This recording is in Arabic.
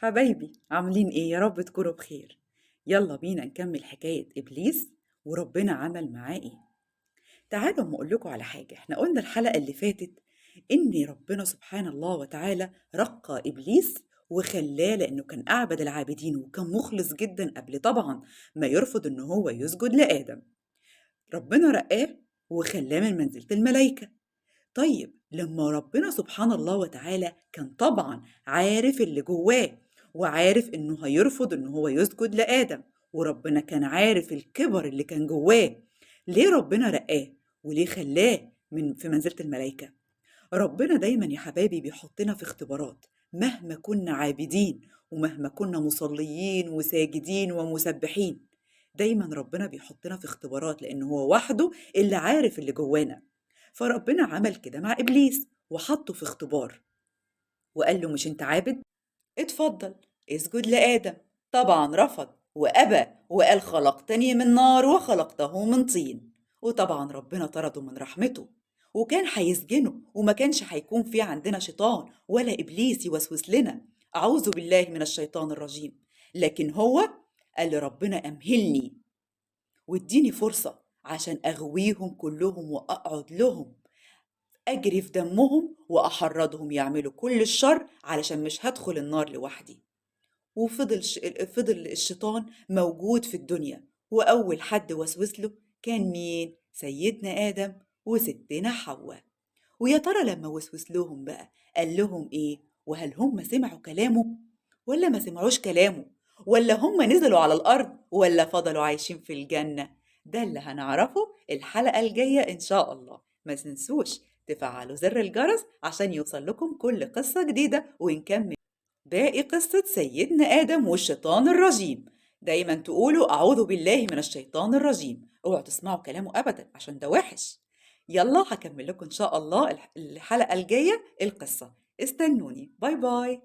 حبايبي عاملين ايه؟ يا رب تكونوا بخير. يلا بينا نكمل حكاية إبليس وربنا عمل معاه ايه. تعالوا أما أقول لكم على حاجة. احنا قلنا الحلقة اللي فاتت إن ربنا سبحان الله وتعالى رقى إبليس وخلاه، لأنه كان أعبد العابدين وكان مخلص جدا قبل طبعا ما يرفض إن هو يسجد لآدم. ربنا رقاه وخلاه من منزلة الملائكة. طيب لما ربنا سبحان الله وتعالى كان طبعا عارف اللي جواه، وعارف انه هيرفض ان هو يسجد لآدم، وربنا كان عارف الكبر اللي كان جواه، ليه ربنا رقاه وليه خلاه في منزلة الملائكة؟ ربنا دايما يا حبايبي بيحطنا في اختبارات مهما كنا عابدين، ومهما كنا مصليين وساجدين ومسبحين. دايما ربنا بيحطنا في اختبارات لأنه هو وحده اللي عارف اللي جوانا. فربنا عمل كده مع إبليس وحطه في اختبار، وقال له مش انت عابد؟ اتفضل اسجد لآدم. طبعا رفض وأبى وقال خلقتني من نار وخلقته من طين. وطبعا ربنا طرده من رحمته، وكان هيسجنه وما كانش هيكون في عندنا شيطان ولا إبليس يوسوس لنا. أعوذ بالله من الشيطان الرجيم. لكن هو قال لربنا أمهلني واديني فرصة عشان أغويهم كلهم وأقعد لهم أجري في دمهم وأحرضهم يعملوا كل الشر علشان مش هدخل النار لوحدي. فضل الشيطان موجود في الدنيا، وأول حد وسوس له كان مين؟ سيدنا آدم وستنا حواء. ويا ترى لما وسوس لهم بقى قال لهم إيه؟ وهل هم سمعوا كلامه ولا ما سمعوش كلامه؟ ولا هم نزلوا على الأرض ولا فضلوا عايشين في الجنة؟ ده اللي هنعرفه الحلقة الجاية إن شاء الله. ما تنسوش تفعلوا زر الجرس عشان يوصل لكم كل قصة جديدة، ونكمل باقي قصة سيدنا آدم والشيطان الرجيم. دايما تقولوا أعوذ بالله من الشيطان الرجيم، اوعوا تسمعوا كلامه أبدا عشان ده وحش. يلا هكمل لكم إن شاء الله الحلقة الجاية القصة. استنوني، باي باي.